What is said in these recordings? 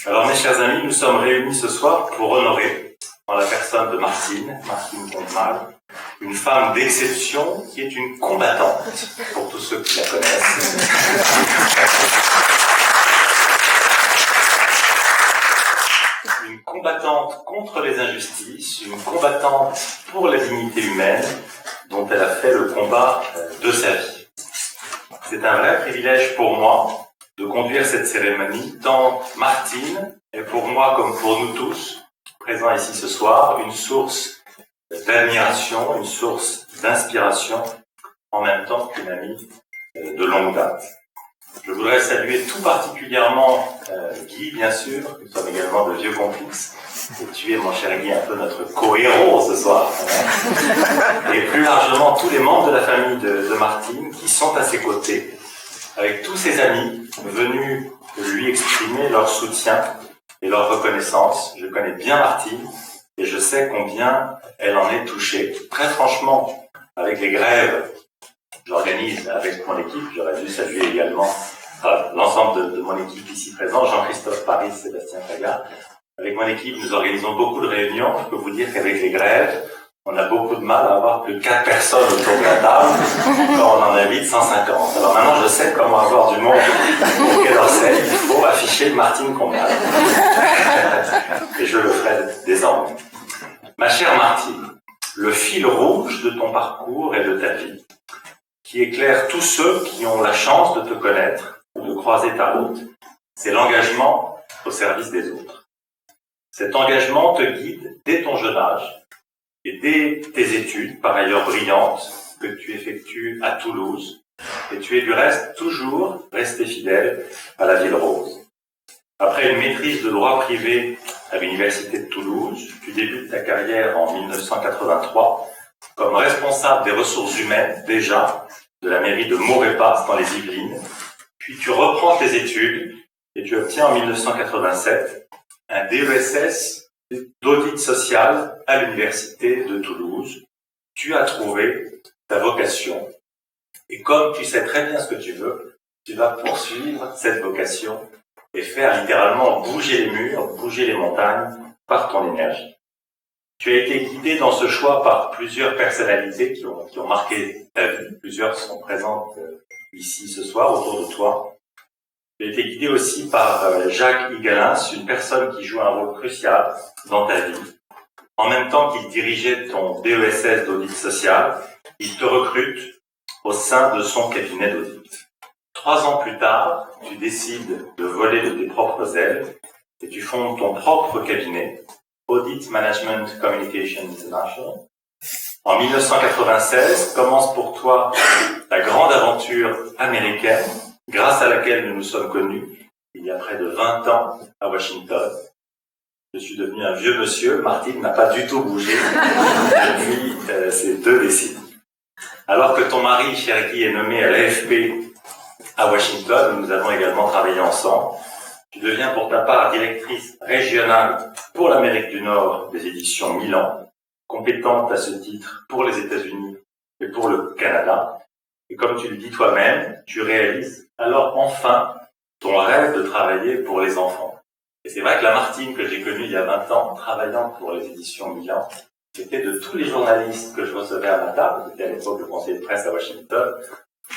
Alors mes chers amis, nous sommes réunis ce soir pour honorer, en la personne de Martine Comtemal, une femme d'exception qui est une combattante, pour tous ceux qui la connaissent. Une combattante contre les injustices, une combattante pour la dignité humaine, dont elle a fait le combat de sa vie. C'est un vrai privilège pour moi de conduire cette cérémonie, tant Martine est pour moi comme pour nous tous, présents ici ce soir, une source d'admiration, une source d'inspiration, en même temps qu'une amie de longue date. Je voudrais saluer tout particulièrement Guy, bien sûr, nous sommes également de vieux complices, et tu es, mon cher Guy, un peu notre co-héros ce soir. Et plus largement, tous les membres de la famille de Martine qui sont à ses côtés, avec tous ses amis venus lui exprimer leur soutien et leur reconnaissance. Je connais bien Martine et je sais combien elle en est touchée. Très franchement, avec les grèves, j'organise avec mon équipe, j'aurais dû saluer également l'ensemble de mon équipe ici présent, Jean-Christophe Paris, Sébastien Faga. Avec mon équipe, nous organisons beaucoup de réunions. Je peux vous dire qu'avec les grèves, on a beaucoup de mal à avoir plus de 4 personnes autour de la table quand on en invite 150. Alors maintenant, je sais comment avoir du monde au Quai d'Orsay. Il faut afficher Martine Comtemal. Et je le ferai désormais. Ma chère Martine, le fil rouge de ton parcours et de ta vie, qui éclaire tous ceux qui ont la chance de te connaître ou de croiser ta route, c'est l'engagement au service des autres. Cet engagement te guide dès ton jeune âge, et dès tes études, par ailleurs brillantes, que tu effectues à Toulouse, et tu es du reste toujours resté fidèle à la Ville Rose. Après une maîtrise de droit privé à l'Université de Toulouse, tu débutes ta carrière en 1983 comme responsable des ressources humaines, déjà, de la mairie de Maurepas dans les Yvelines. Puis tu reprends tes études et tu obtiens en 1987 un DESS d'audit social à l'Université de Toulouse. Tu as trouvé ta vocation. Et comme tu sais très bien ce que tu veux, tu vas poursuivre cette vocation et faire littéralement bouger les murs, bouger les montagnes par ton énergie. Tu as été guidé dans ce choix par plusieurs personnalités qui ont marqué ta vie. Plusieurs sont présentes ici ce soir autour de toi. Tu as été guidé aussi par Jacques Higalins, une personne qui joue un rôle crucial dans ta vie. En même temps qu'il dirigeait ton DESS d'audit social, il te recrute au sein de son cabinet d'audit. 3 ans plus tard, tu décides de voler de tes propres ailes et tu fondes ton propre cabinet, Audit Management Communication International. En 1996, commence pour toi ta grande aventure américaine, grâce à laquelle nous nous sommes connus il y a près de 20 ans à Washington. Je suis devenu un vieux monsieur, Martine n'a pas du tout bougé depuis ces 2 décennies. Alors que ton mari, Cherki, est nommé à l'AFP à Washington, nous avons également travaillé ensemble. Tu deviens pour ta part directrice régionale pour l'Amérique du Nord des éditions Milan, compétente à ce titre pour les États-Unis et pour le Canada. Et comme tu le dis toi-même, tu réalises alors enfin ton rêve de travailler pour les enfants. Et c'est vrai que la Martine que j'ai connue il y a 20 ans, travaillant pour les éditions Milan, c'était de tous les journalistes que je recevais à ma table, j'étais à l'époque le conseiller de presse à Washington,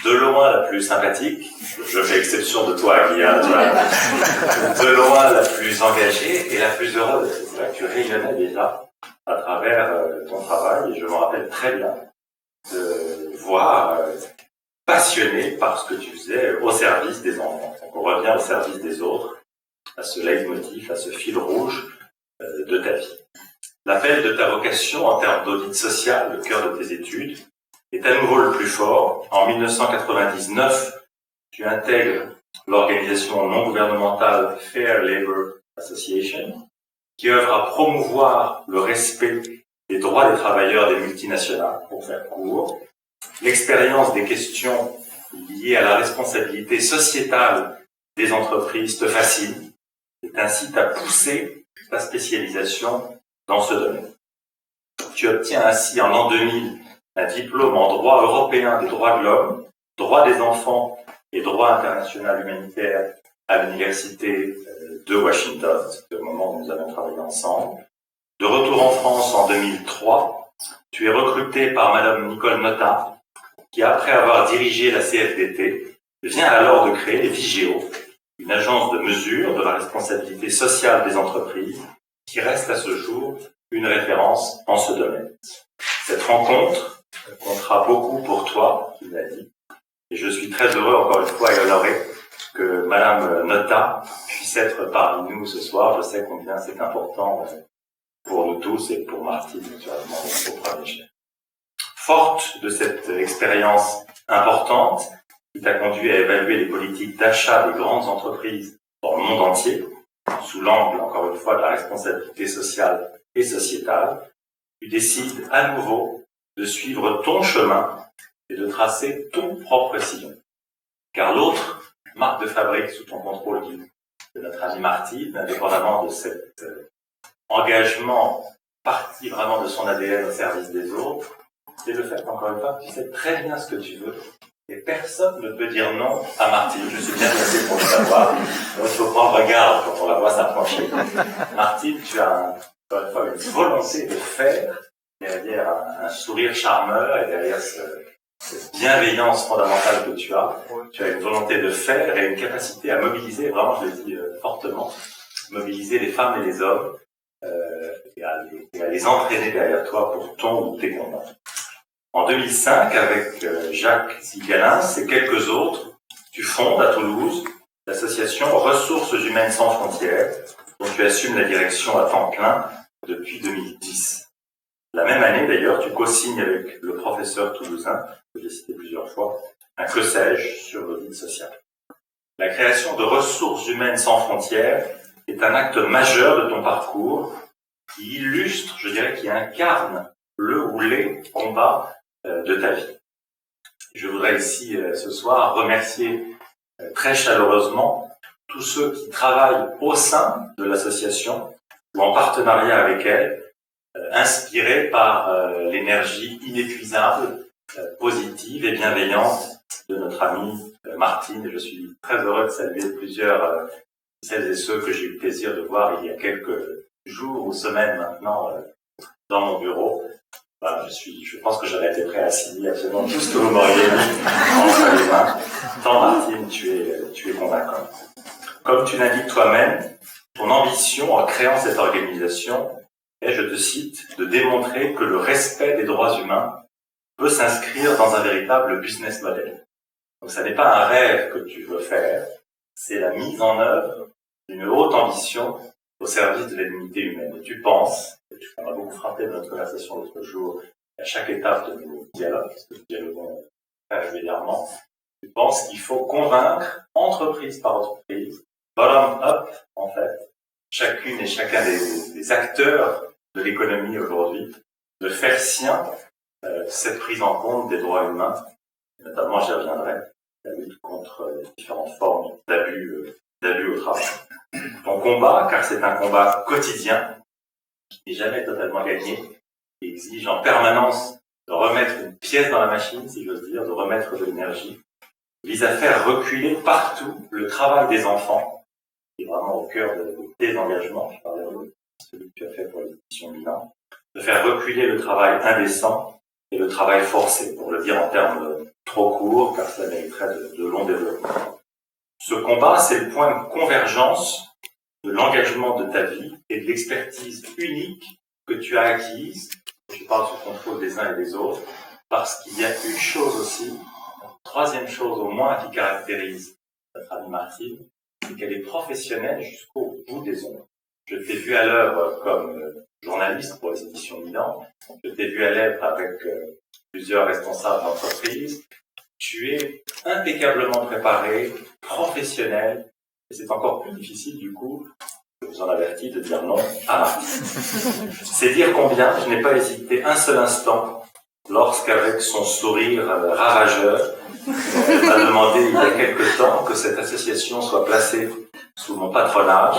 de loin la plus sympathique, je fais exception de toi Guillaume, de loin la plus engagée et la plus heureuse. C'est vrai que tu rayonnais déjà à travers ton travail et je me rappelle très bien de voir passionné par ce que tu faisais au service des enfants. Donc on revient au service des autres, à ce leitmotiv, à ce fil rouge de ta vie. L'appel de ta vocation en termes d'audit social, le cœur de tes études, est à nouveau le plus fort. En 1999, tu intègres l'organisation non gouvernementale Fair Labor Association, qui œuvre à promouvoir le respect des droits des travailleurs des multinationales, pour faire court. L'expérience des questions liées à la responsabilité sociétale des entreprises te fascine et t'incite à pousser ta spécialisation dans ce domaine. Tu obtiens ainsi en l'an 2000 un diplôme en droit européen des droits de l'homme, droit des enfants et droit international humanitaire à l'université de Washington, c'était au moment où nous avons travaillé ensemble. De retour en France en 2003, tu es recruté par Madame Nicole Notat, qui après avoir dirigé la CFDT, vient alors de créer les Vigéo, une agence de mesure de la responsabilité sociale des entreprises, qui reste à ce jour une référence en ce domaine. Cette rencontre comptera beaucoup pour toi, tu l'as dit, et je suis très heureux encore une fois et honoré que Madame Notat puisse être parmi nous ce soir. Je sais combien c'est important pour nous tous et pour Martine, naturellement, au premier chef. Forte de cette expérience importante qui t'a conduit à évaluer les politiques d'achat des grandes entreprises dans le monde entier, sous l'angle, encore une fois, de la responsabilité sociale et sociétale, tu décides à nouveau de suivre ton chemin et de tracer ton propre sillon. Car l'autre marque de fabrique sous ton contrôle de notre ami Martine, indépendamment de cet engagement parti vraiment de son ADN au service des autres, c'est le fait, encore une fois, que tu sais très bien ce que tu veux et personne ne peut dire non à Martine. Je suis bien placé pour le savoir. Donc il faut prendre garde quand on la voit s'approcher. Martine, tu as encore une fois une volonté de faire derrière un sourire charmeur et derrière cette bienveillance fondamentale que tu as. Tu as une volonté de faire et une capacité à mobiliser, vraiment je le dis fortement, mobiliser les femmes et les hommes et à les entraîner derrière toi pour ton ou tes combats. En 2005, avec Jacques Zigalins et quelques autres, tu fondes à Toulouse l'association Ressources Humaines Sans Frontières, dont tu assumes la direction à temps plein depuis 2010. La même année, d'ailleurs, tu co-signes avec le professeur toulousain, que j'ai cité plusieurs fois, un que sais-je sur le vide social. La création de Ressources Humaines Sans Frontières est un acte majeur de ton parcours qui illustre, je dirais, qui incarne le ou les combats de ta vie. Je voudrais ici, ce soir, remercier très chaleureusement tous ceux qui travaillent au sein de l'association ou en partenariat avec elle, inspirés par l'énergie inépuisable, positive et bienveillante de notre amie Martine. Et je suis très heureux de saluer plusieurs celles et ceux que j'ai eu le plaisir de voir il y a quelques jours ou semaines maintenant dans mon bureau. Voilà, je pense que j'aurais été prêt à signer absolument tout ce que vous m'auriez mis entre les mains. Tant Martine, tu es convaincante. Comme tu l'indiques toi-même, ton ambition en créant cette organisation est, je te cite, de démontrer que le respect des droits humains peut s'inscrire dans un véritable business model. Donc ça n'est pas un rêve que tu veux faire, c'est la mise en œuvre d'une haute ambition au service de la dignité humaine. Et tu penses, et tu m'as beaucoup frappé dans notre conversation l'autre jour, à chaque étape de nos dialogues, parce que nous dialoguons très régulièrement, tu penses qu'il faut convaincre, entreprise par entreprise, bottom-up, en fait, chacune et chacun des acteurs de l'économie aujourd'hui, de faire sien cette prise en compte des droits humains, notamment, j'y reviendrai, la lutte contre les différentes formes d'abus au travail. Ton combat, car c'est un combat quotidien, qui n'est jamais totalement gagné, qui exige en permanence de remettre une pièce dans la machine, si j'ose dire, de remettre de l'énergie, vise à faire reculer partout le travail des enfants, qui est vraiment au cœur de tes engagements, je parlais de celui que tu as fait pour l'édition Milan, de faire reculer le travail indécent et le travail forcé, pour le dire en termes trop courts, car ça mériterait de longs développements. Ce combat, c'est le point de convergence de l'engagement de ta vie et de l'expertise unique que tu as acquise, je parle sous contrôle des uns et des autres, parce qu'il y a une chose aussi, une troisième chose au moins qui caractérise notre amie Martine, c'est qu'elle est professionnelle jusqu'au bout des ongles. Je t'ai vu à l'œuvre comme journaliste pour les éditions Milan, je t'ai vu à l'œuvre avec plusieurs responsables d'entreprise. Tu es impeccablement préparé, professionnel, et c'est encore plus difficile du coup, je vous en avertis, de dire non à Martine. C'est dire combien je n'ai pas hésité un seul instant lorsqu'avec son sourire ravageur, elle m'a demandé il y a quelque temps que cette association soit placée sous mon patronage.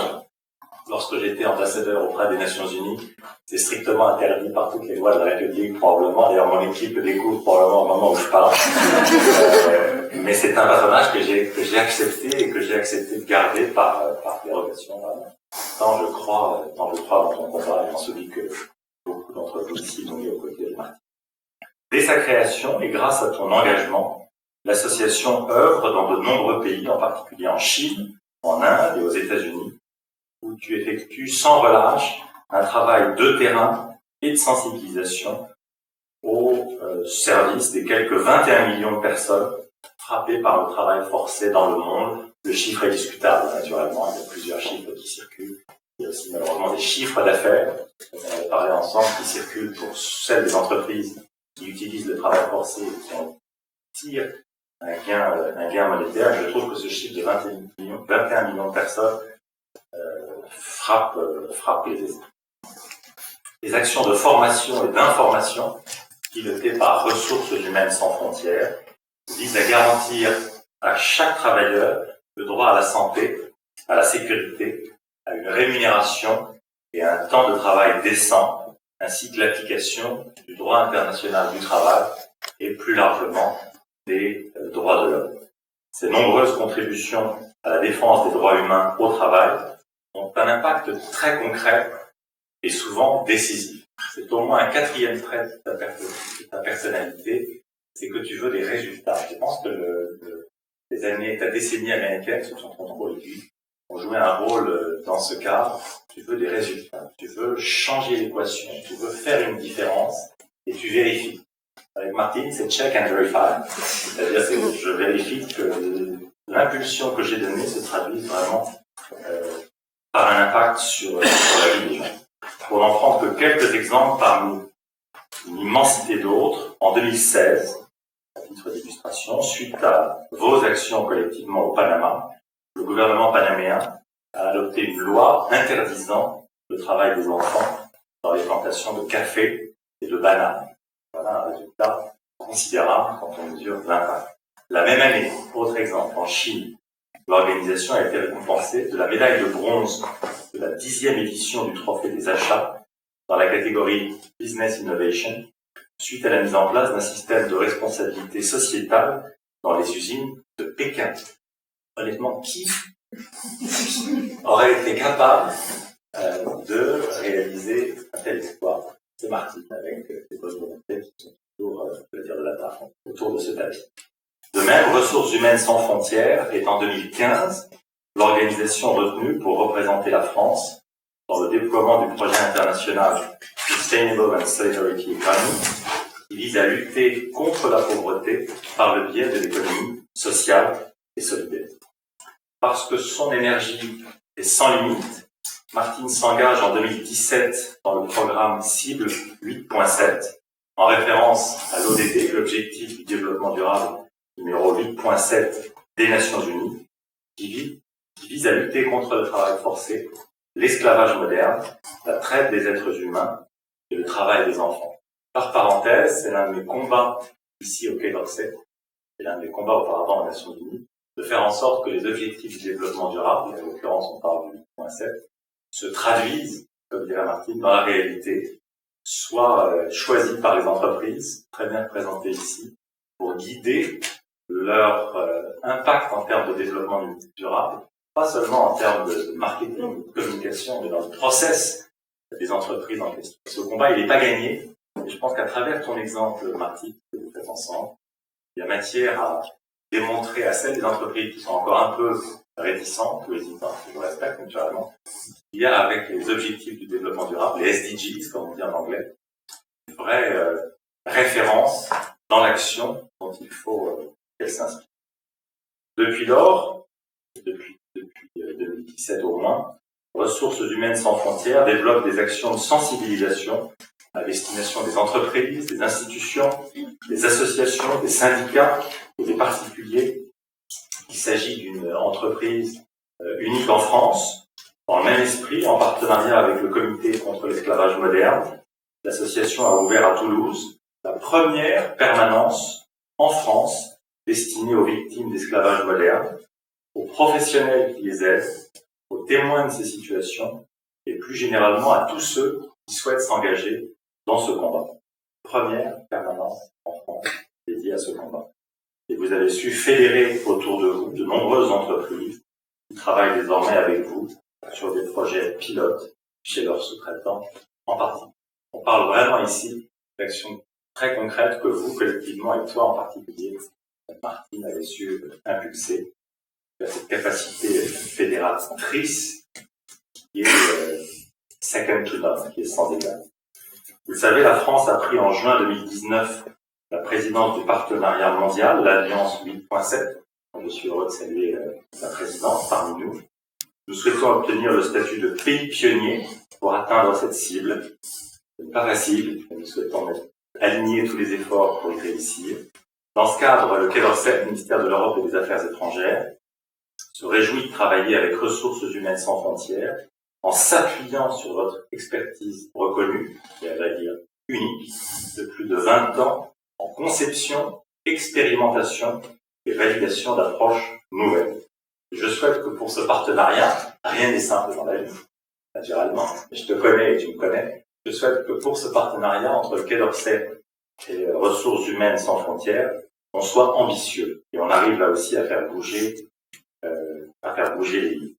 Lorsque j'étais ambassadeur auprès des Nations Unies, c'est strictement interdit par toutes les lois de la République, probablement. D'ailleurs, mon équipe le découvre probablement au moment où je parle. Mais c'est c'est un patronage que j'ai accepté et que j'ai accepté de garder par dérogation. Tant je crois dans ton combat et en celui que beaucoup d'entre vous ici ont mis aux côtés de Martine. Dès sa création et grâce à ton engagement, l'association œuvre dans de nombreux pays, en particulier en Chine, en Inde et aux États-Unis, où tu effectues sans relâche un travail de terrain et de sensibilisation au service des quelques 21 millions de personnes frappées par le travail forcé dans le monde. Le chiffre est discutable, naturellement, il y a plusieurs chiffres qui circulent. Il y a aussi malheureusement des chiffres d'affaires, on va parler ensemble, qui circulent pour celles des entreprises qui utilisent le travail forcé et qui en tirent un gain monétaire. Je trouve que ce chiffre de 21 millions de personnes frappe les esprits. Les actions de formation et d'information pilotées par Ressources Humaines Sans Frontières visent à garantir à chaque travailleur le droit à la santé, à la sécurité, à une rémunération et à un temps de travail décent, ainsi que l'application du droit international du travail et plus largement des droits de l'homme. Ces nombreuses contributions à la défense des droits humains au travail ont un impact très concret et souvent décisif. C'est au moins un quatrième trait de ta personnalité, c'est que tu veux des résultats. Je pense que ta décennie américaine, sous son contrôle aigu, ont joué un rôle dans ce cadre. Tu veux des résultats, tu veux changer l'équation, tu veux faire une différence et tu vérifies. Avec Martine, c'est check and verify. C'est-à-dire que je vérifie que l'impulsion que j'ai donnée se traduise vraiment par un impact sur la vie des gens. Pour n'en prendre que quelques exemples parmi une immensité d'autres, en 2016, à titre d'illustration, suite à vos actions collectivement au Panama, le gouvernement panaméen a adopté une loi interdisant le travail des enfants dans les plantations de café et de bananes. Voilà un résultat considérable quand on mesure l'impact. La même année, autre exemple, en Chine, l'organisation a été récompensée de la médaille de bronze de la 10e édition du Trophée des achats dans la catégorie Business Innovation, suite à la mise en place d'un système de responsabilité sociétale dans les usines de Pékin. Honnêtement, qui aurait été capable de réaliser un tel exploit? C'est Martine, avec des bonnes volontés qui sont toujours, je veux dire, de la table, autour de ce tapis. De même, Ressources Humaines Sans Frontières est en 2015 l'organisation retenue pour représenter la France dans le déploiement du projet international Sustainable and Solidarity Economy, qui vise à lutter contre la pauvreté par le biais de l'économie sociale et solidaire. Parce que son énergie est sans limite, Martine s'engage en 2017 dans le programme Cible 8.7, en référence à l'ODD, l'objectif du développement durable numéro 8.7 des Nations Unies, qui vise à lutter contre le travail forcé, l'esclavage moderne, la traite des êtres humains et le travail des enfants. Par parenthèse, c'est l'un de mes combats ici au Quai d'Orsay, et l'un de mes combats auparavant aux Nations Unies, de faire en sorte que les objectifs du développement durable, et en l'occurrence on parle du 8.7, se traduisent, comme dirait Martine, dans la réalité, soient choisis par les entreprises, très bien représentées ici, pour guider leur impact en termes de développement durable, pas seulement en termes de marketing, de communication, mais dans le process des entreprises en question. Ce combat, il n'est pas gagné, et je pense qu'à travers ton exemple, Martine, que vous faites ensemble, il y a matière à démontrer à celles des entreprises qui sont encore un peu réticentes ou hésitantes, que je respecte naturellement, il y a avec les objectifs du développement durable, les SDGs, comme on dit en anglais, une vraie référence dans l'action dont il faut qu'elle s'inscrive. Depuis lors, depuis 2017 au moins, Ressources Humaines Sans Frontières développe des actions de sensibilisation à destination des entreprises, des institutions, des associations, des syndicats et des particuliers. Il s'agit d'une entreprise unique en France, dans le même esprit, en partenariat avec le Comité contre l'esclavage moderne. L'association a ouvert à Toulouse la première permanence en France destinée aux victimes d'esclavage moderne, aux professionnels qui les aident, aux témoins de ces situations et plus généralement à tous ceux qui souhaitent s'engager dans ce combat. Première permanence en France dédiée à ce combat. et vous avez su fédérer autour de vous de nombreuses entreprises qui travaillent désormais avec vous sur des projets pilotes chez leurs sous-traitants en partie. On parle vraiment ici d'actions très concrètes que vous, collectivement, et toi en particulier, Martine, avez su impulser cette capacité fédératrice qui est second to none, qui est sans égal. Vous le savez, la France a pris en juin 2019 la présidence du partenariat mondial, l'Alliance 8.7. Je suis heureux de saluer la présidence parmi nous. Nous souhaitons obtenir le statut de pays pionnier pour atteindre cette cible. Ce n'est pas facile, mais nous souhaitons aligner tous les efforts pour y réussir. Dans ce cadre, le Quai d'Orsay, le ministère de l'Europe et des Affaires étrangères, se réjouit de travailler avec Ressources humaines sans frontières en s'appuyant sur votre expertise reconnue, et à vrai dire unique, de plus de 20 ans en conception, expérimentation et validation d'approches nouvelles. Je souhaite que pour ce partenariat, rien n'est simple dans la vie, naturellement, mais je te connais et tu me connais, je souhaite que pour ce partenariat entre le Quai d'Orsay et Ressources humaines sans frontières, on soit ambitieux et on arrive là aussi à faire bouger les lignes.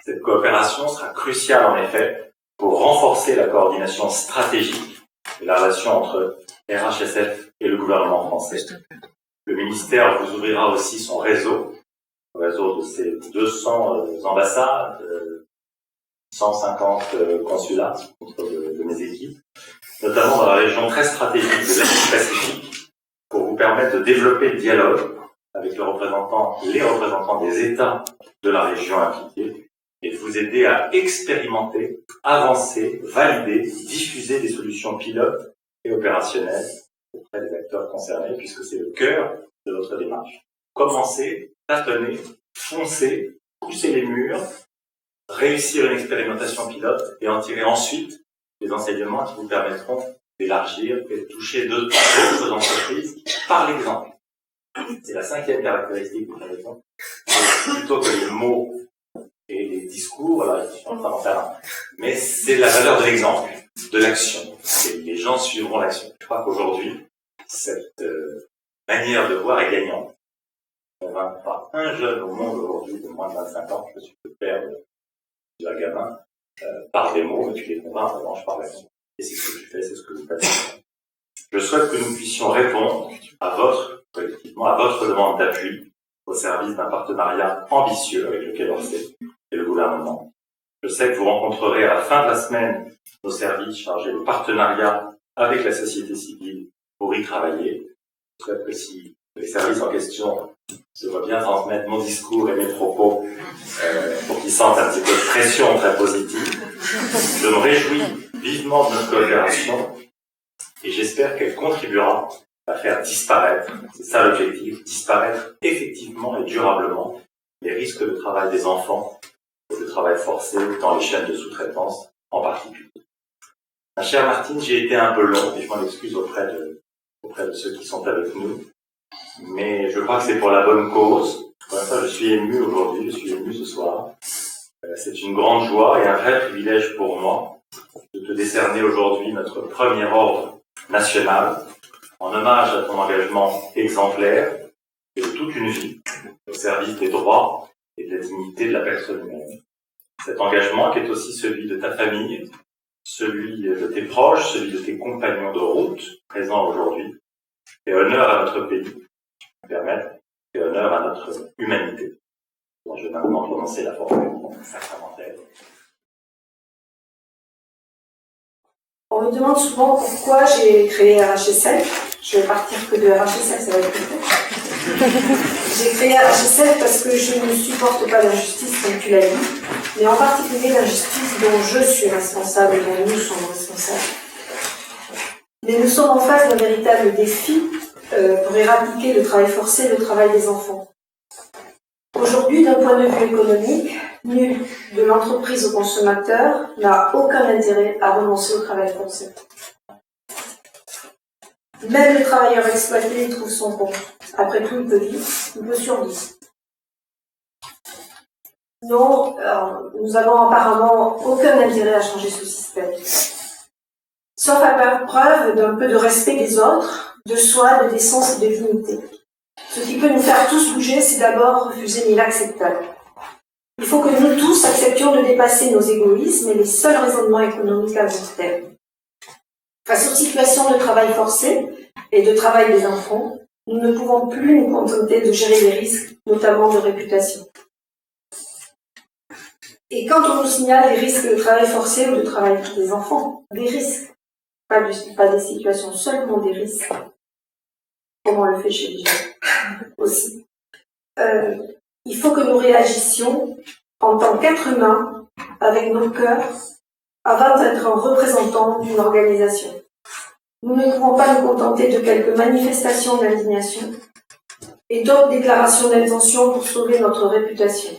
Cette coopération sera cruciale en effet pour renforcer la coordination stratégique et la relation entre RHSF et le gouvernement français. Le ministère vous ouvrira aussi son réseau, le réseau de ses 200 ambassades, 150 consulats de mes équipes, notamment dans la région très stratégique de l'Asie-Pacifique, pour vous permettre de développer le dialogue avec les représentants des États de la région impliquée et de vous aider à expérimenter, avancer, valider, diffuser des solutions pilotes et opérationnelles auprès des acteurs concernés, puisque c'est le cœur de votre démarche. Commencer, tâtonner, foncer, pousser les murs, réussir une expérimentation pilote et en tirer ensuite des enseignements qui vous permettront d'élargir et de toucher d'autres entreprises par l'exemple. C'est la 5e caractéristique de la réponse. Plutôt que les mots et les discours, là, je suis en train d'en faire un. Mais c'est la valeur de l'exemple, de l'action. Et les gens suivront l'action. Je crois qu'aujourd'hui, cette manière de voir est gagnante. On va pas un jeune au monde aujourd'hui de moins de 25 ans, je suis le père d'un gamin, par des mots, mais tu les convaincs en revanche par l'action. Et c'est ce que tu fais, c'est ce que vous faites. Je souhaite que nous puissions répondre collectivement à votre demande d'appui au service d'un partenariat ambitieux avec le Quai d'Orsay et le gouvernement. Je sais que vous rencontrerez à la fin de la semaine nos services chargés de partenariat avec la société civile pour y travailler. Je souhaite que si les services en question se voient bien transmettre mon discours et mes propos pour qu'ils sentent un petit peu de pression très positive, je me réjouis vivement de notre coopération et j'espère qu'elle contribuera à faire disparaître, c'est ça l'objectif, disparaître effectivement et durablement les risques de travail des enfants et de travail forcé dans les chaînes de sous-traitance en particulier. Ma chère Martine, j'ai été un peu long et je m'en excuse auprès de ceux qui sont avec nous, mais je crois que c'est pour la bonne cause. Pour ça, je suis ému aujourd'hui, je suis ému ce soir. C'est une grande joie et un vrai privilège pour moi de te décerner aujourd'hui notre premier ordre national en hommage à ton engagement exemplaire et de toute une vie au service des droits et de la dignité de la personne humaine. Cet engagement qui est aussi celui de ta famille, celui de tes proches, celui de tes compagnons de route présents aujourd'hui, fait honneur à notre pays, fait honneur à notre humanité. Bon, je vais maintenant prononcer la formule sacramentelle. On me demande souvent pourquoi j'ai créé RHSF. Je vais partir que de RHSF, ça va être plus J'ai créé RHSF parce que je ne supporte pas l'injustice, comme tu l'as dit, mais en particulier l'injustice dont je suis responsable et dont nous sommes responsables. Mais nous sommes en face d'un véritable défi pour éradiquer le travail forcé et le travail des enfants. Aujourd'hui, d'un point de vue économique, nul, de l'entreprise au consommateur, n'a aucun intérêt à renoncer au travail forcé. Même le travailleur exploité y trouve son compte. Après tout, il peut vivre, il peut survivre. Non, nous avons apparemment aucun intérêt à changer ce système. Sauf à faire preuve d'un peu de respect des autres, de soi, de décence et de dignité. Ce qui peut nous faire tous bouger, c'est d'abord refuser l'inacceptable. Il faut que nous tous acceptions de dépasser nos égoïsmes et les seuls raisonnements économiques à long terme. Face aux situations de travail forcé et de travail des enfants, nous ne pouvons plus nous contenter de gérer les risques, notamment de réputation. Et quand on nous signale des risques de travail forcé ou de travail des enfants, des risques, pas des situations, seulement des risques, comme on le fait chez les gens aussi, il faut que nous réagissions en tant qu'êtres humains, avec nos cœurs, avant d'être un représentant d'une organisation. Nous ne pouvons pas nous contenter de quelques manifestations d'indignation et d'autres déclarations d'intention pour sauver notre réputation,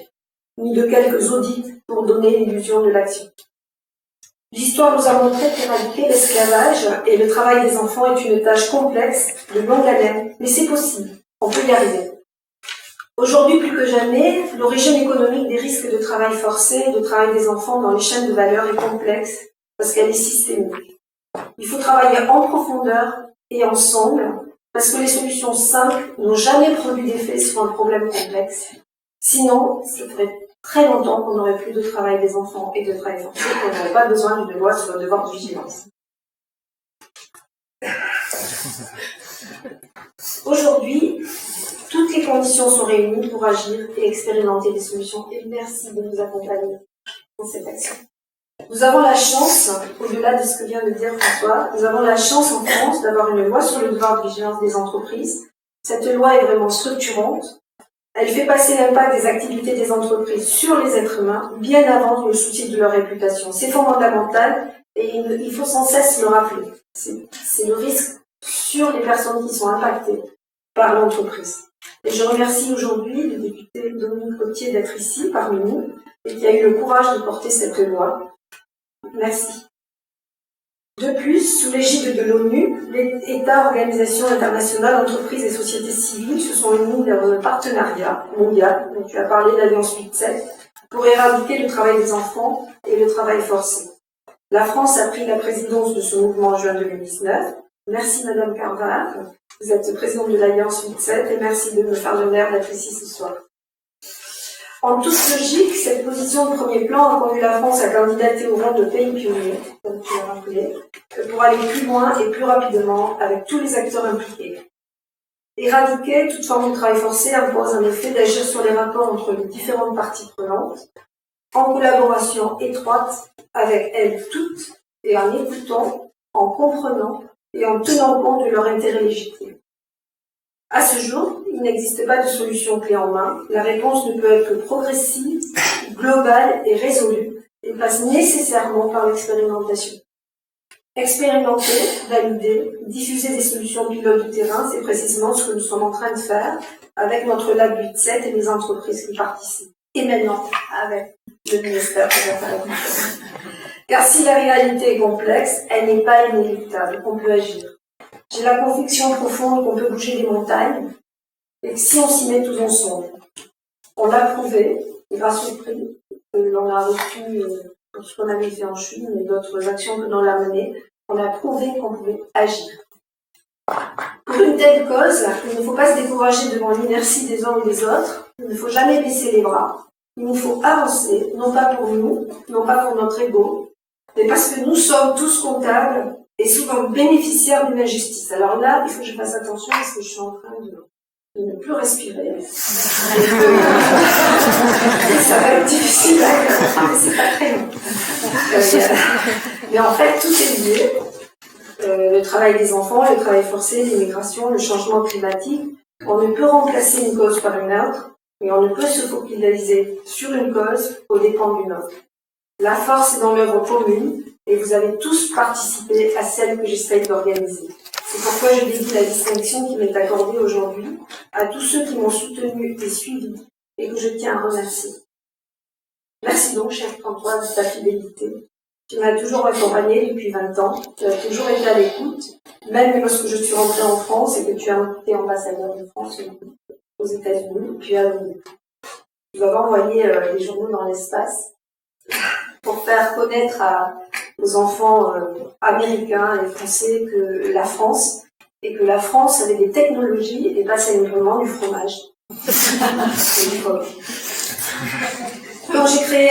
ni de quelques audits pour donner l'illusion de l'action. L'histoire nous a montré qu'éradiquer l'esclavage et le travail des enfants est une tâche complexe, de longue haleine, mais c'est possible, on peut y arriver. Aujourd'hui, plus que jamais, l'origine économique des risques de travail forcé et de travail des enfants dans les chaînes de valeur est complexe parce qu'elle est systémique. Il faut travailler en profondeur et ensemble parce que les solutions simples n'ont jamais produit d'effet sur un problème complexe. Sinon, ça ferait très longtemps qu'on n'aurait plus de travail des enfants et de travail forcé, qu'on n'aurait pas besoin d'une loi sur le devoir de vigilance. Aujourd'hui, toutes les conditions sont réunies pour agir et expérimenter des solutions. Et merci de nous accompagner dans cette action. Nous avons la chance, au-delà de ce que vient de dire François, nous avons la chance en France d'avoir une loi sur le devoir de vigilance des entreprises. Cette loi est vraiment structurante. Elle fait passer l'impact des activités des entreprises sur les êtres humains bien avant le souci de leur réputation. C'est fondamental et il faut sans cesse le rappeler. C'est le risque sur les personnes qui sont impactées par l'entreprise. Et je remercie aujourd'hui le député Dominique Potier d'être ici parmi nous et qui a eu le courage de porter cette loi. Merci. De plus, sous l'égide de l'ONU, les États, organisations internationales, entreprises et sociétés civiles se sont unis dans un partenariat mondial, dont tu as parlé de l'Alliance 8-7, pour éradiquer le travail des enfants et le travail forcé. La France a pris la présidence de ce mouvement en juin 2019. Merci Madame Carval, vous êtes présidente de l'Alliance 8-7 et merci de me faire l'honneur d'être ici ce soir. En toute logique, cette position de premier plan a conduit la France à candidater au rang de pays pionnier, comme tu l'as rappelé, pour aller plus loin et plus rapidement avec tous les acteurs impliqués. Éradiquer toute forme de travail forcé impose en effet d'agir sur les rapports entre les différentes parties prenantes, en collaboration étroite avec elles toutes et en écoutant, en comprenant et en tenant compte de leur intérêt légitime. À ce jour, il n'existe pas de solution clé en main. La réponse ne peut être que progressive, globale et résolue, et passe nécessairement par l'expérimentation. Expérimenter, valider, diffuser des solutions pilotes du terrain, c'est précisément ce que nous sommes en train de faire avec notre Lab 8-7 et les entreprises qui participent. Et maintenant, avec le ministère des Affaires étrangères. Car si la réalité est complexe, elle n'est pas inéluctable, on peut agir. J'ai la conviction profonde qu'on peut bouger des montagnes et que si on s'y met tous ensemble, on l'a prouvé grâce au prix que l'on a reçu pour ce qu'on avait fait en Chine et d'autres actions que l'on a menées, on a prouvé qu'on pouvait agir. Pour une telle cause, il ne faut pas se décourager devant l'inertie des uns ou des autres, il ne faut jamais baisser les bras, il nous faut avancer, non pas pour nous, non pas pour notre ego, mais parce que nous sommes tous comptables et souvent bénéficiaires d'une injustice. Alors là, il faut que je fasse attention parce que je suis en train de ne plus respirer. Et ça va être difficile à faire, mais c'est pas très long. Mais en fait, tout est lié. Le travail des enfants, le travail forcé, l'immigration, le changement climatique. On ne peut remplacer une cause par une autre, mais on ne peut se focaliser sur une cause au dépens d'une autre. La force est dans l'œuvre commune et vous avez tous participé à celle que j'essaye d'organiser. C'est pourquoi je dédie la distinction qui m'est accordée aujourd'hui à tous ceux qui m'ont soutenu et suivi et que je tiens à remercier. Merci donc, cher François, de ta fidélité. Tu m'as toujours accompagné depuis 20 ans, tu as toujours été à l'écoute, même lorsque je suis rentrée en France et que tu as été ambassadeur de France aux États-Unis, puis à l'ONU. Tu vas envoyer les journaux dans l'espace pour faire connaître aux enfants américains et français que la France et que la France avait des technologies et pas simplement du fromage. Quand j'ai créé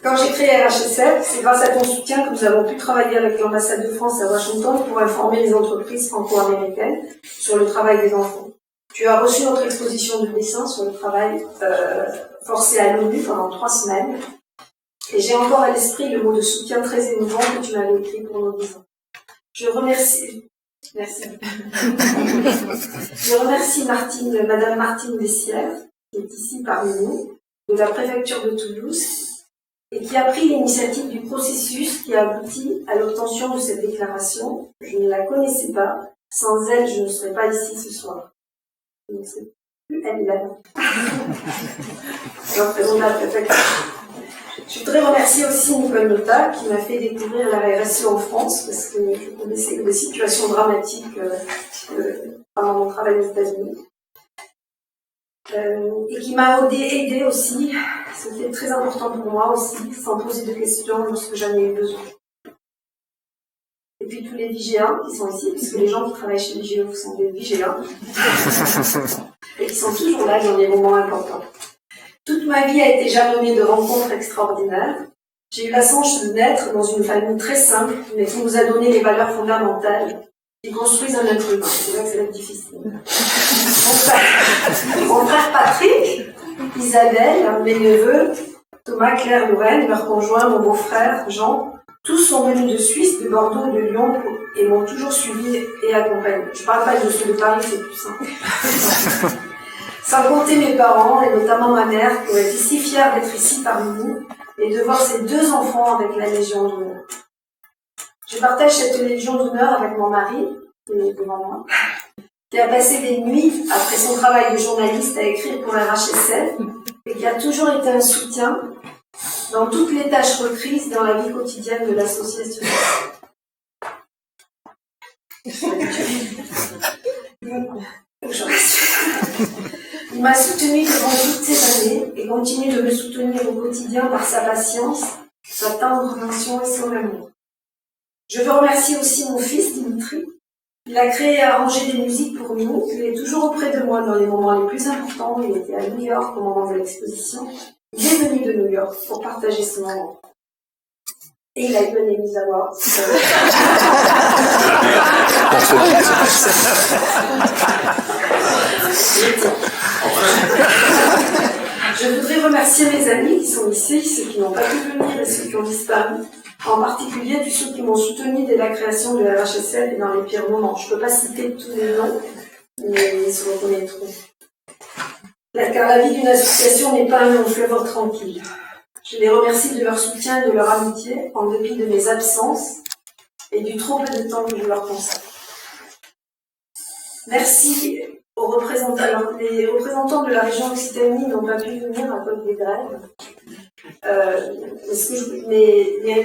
Quand j'ai créé RHSF, c'est grâce à ton soutien que nous avons pu travailler avec l'ambassade de France à Washington pour informer les entreprises franco-américaines sur le travail des enfants. Tu as reçu notre exposition de dessin sur le travail forcé à l'ONU pendant 3 semaines. Et j'ai encore à l'esprit le mot de soutien très émouvant que tu m'avais écrit pour nos dessins. Je remercie Madame Martine Bessières, qui est ici parmi nous, de la préfecture de Toulouse, et qui a pris l'initiative du processus qui a abouti à l'obtention de cette déclaration. Je ne la connaissais pas. Sans elle, je ne serais pas ici ce soir. Je ne sais plus, elle est là. Je représente la préfecture. Je voudrais remercier aussi Nicole Nota qui m'a fait découvrir la RSE en France parce que je connaissais des situations dramatiques pendant mon travail aux États-Unis. Et qui m'a aidé aussi, ce qui est très important pour moi aussi, sans poser de questions lorsque j'en ai eu besoin. Et puis tous les vigéens qui sont ici, puisque les gens qui travaillent chez Vigéo sont des vigéens, et qui sont toujours là dans les moments importants. Toute ma vie a été jalonnée de rencontres extraordinaires. J'ai eu la chance de naître dans une famille très simple, mais qui nous a donné les valeurs fondamentales qui construisent un être humain. C'est là que ça va être difficile. Mon frère Patrick, Isabelle, mes neveux, Thomas, Claire, Lorraine, leur conjoint, mon beau-frère Jean, tous sont venus de Suisse, de Bordeaux, de Lyon et m'ont toujours suivi et accompagné. Je ne parle pas de ceux de Paris, c'est plus simple. Sans compter mes parents, et notamment ma mère, qui ont été si fiers d'être ici parmi nous et de voir ses 2 enfants avec la Légion d'honneur. Je partage cette Légion d'honneur avec mon mari, qui est devant moi, qui a passé des nuits après son travail de journaliste à écrire pour RHSF et qui a toujours été un soutien dans toutes les tâches reprises dans la vie quotidienne de l'association. Il m'a soutenu durant toutes ces années et continue de me soutenir au quotidien par sa patience, sa tendre attention et son amour. Je veux remercier aussi mon fils Dimitri. Il a créé et arrangé des musiques pour nous. Il est toujours auprès de moi dans les moments les plus importants. Il était à New York au moment de l'exposition. Il est venu de New York pour partager ce moment. Et il a eu un Emmy Award. Je voudrais remercier mes amis qui sont ici, ceux qui n'ont pas pu venir et ceux qui ont disparu. En particulier tous ceux qui m'ont soutenu dès la création de la RHSF et dans les pires moments. Je ne peux pas citer tous les noms, mais ils se reconnaîtront. Car la vie d'une association n'est pas un long fleuve tranquille. Je les remercie de leur soutien et de leur amitié, en dépit de mes absences et du trop peu de temps que je leur consacre. Merci aux représentants. Alors, les représentants de la région Occitanie n'ont pas pu venir à cause des grèves. Mais la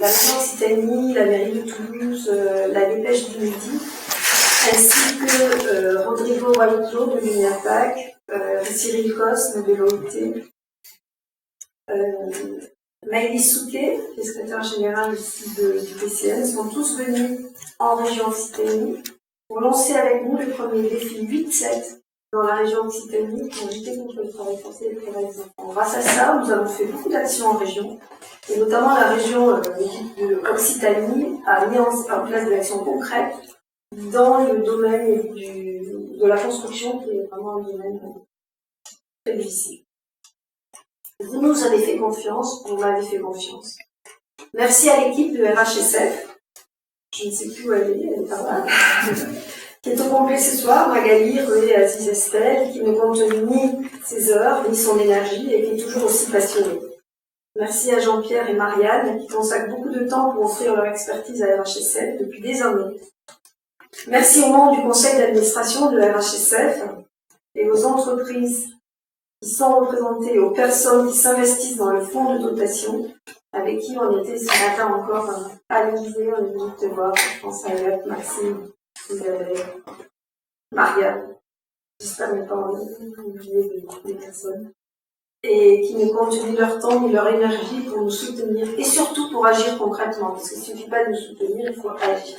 région Occitanie, la mairie de Toulouse, la Dépêche du Midi, ainsi que Rodrigo Guaito de l'UNIAPAC, Cyril Cosme de l'OIT, Maïli Souquet, qui est secrétaire général ici du PCN, sont tous venus en région Occitanie pour lancer avec nous le premier défi 8-7 dans la région Occitanie pour lutter contre le travail forcé et le travail des enfants. Grâce à ça, nous avons fait beaucoup d'actions en région, et notamment la région Occitanie a mis en place des actions concrètes dans le domaine de la construction, qui est vraiment un domaine très difficile. Vous nous avez fait confiance, vous m'avez fait confiance. Merci à l'équipe de RHSF, je ne sais plus où elle est par là, qui est au complet ce soir, Magali, Rué et Aziz Estelle, qui ne compte ni ses heures, ni son énergie, et qui est toujours aussi passionnée. Merci à Jean-Pierre et Marianne, qui consacrent beaucoup de temps pour offrir leur expertise à RHSF depuis des années. Merci aux membres du conseil d'administration de RHSF et aux entreprises qui sont représentées, aux personnes qui s'investissent dans le fonds de dotation, avec qui on était ce matin encore à l'Élysée, on est venu te voir, je pense à Yves, Maxime, Isabelle, Marianne, j'espère ne pas oublier des personnes, et qui ne comptent ni leur temps ni leur énergie pour nous soutenir, et surtout pour agir concrètement, parce qu'il ne suffit pas de nous soutenir, il faut agir.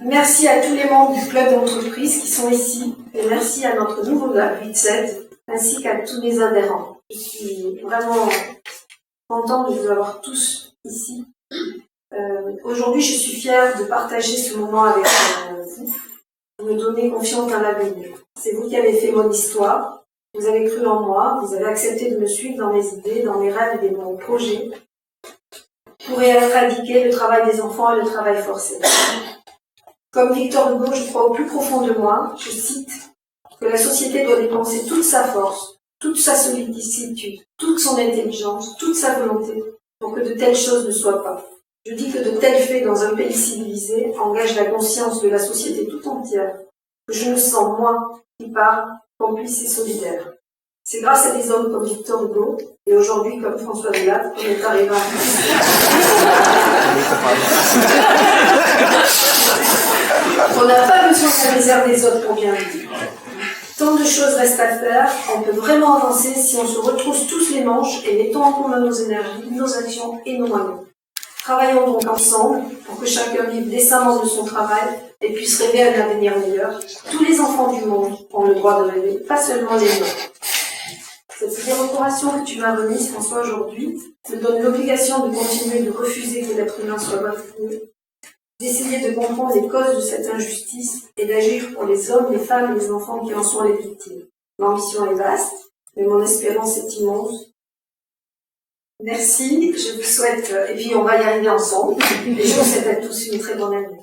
Merci à tous les membres du club d'entreprise qui sont ici, et merci à notre nouveau David, ainsi qu'à tous les adhérents. Je suis vraiment contente de vous avoir tous ici. Aujourd'hui, je suis fière de partager ce moment avec vous, de me donner confiance dans l'avenir. C'est vous qui avez fait mon histoire, vous avez cru en moi, vous avez accepté de me suivre dans mes idées, dans mes rêves et dans mon projet, pour éradiquer le travail des enfants et le travail forcé. Comme Victor Hugo, je crois au plus profond de moi, je cite, que la société doit dépenser toute sa force, toute sa sollicitude, toute son intelligence, toute sa volonté, pour que de telles choses ne soient pas. Je dis que de tels faits dans un pays civilisé engagent la conscience de la société tout entière, que je me sens, moi, qui parle, complice et solidaire. C'est grâce à des hommes comme Victor Hugo, et aujourd'hui comme François Delattre, qu'on est arrivé à on n'a pas besoin de la réserve des autres pour bien vivre. Tant de choses restent à faire, on peut vraiment avancer si on se retrousse tous les manches et mettons en commun nos énergies, nos actions et nos moyens. Travaillons donc ensemble pour que chacun vive décemment de son travail et puisse rêver à un avenir meilleur. Tous les enfants du monde ont le droit de rêver, pas seulement les nôtres. Cette décoration que tu m'as remise, François, aujourd'hui, me donne l'obligation de continuer de refuser que l'être humain soit bafoué, d'essayer de comprendre les causes de cette injustice et d'agir pour les hommes, les femmes et les enfants qui en sont les victimes. L'ambition est vaste, mais mon espérance est immense. Merci, je vous souhaite, et puis on va y arriver ensemble, et je vous souhaite à tous une très bonne année.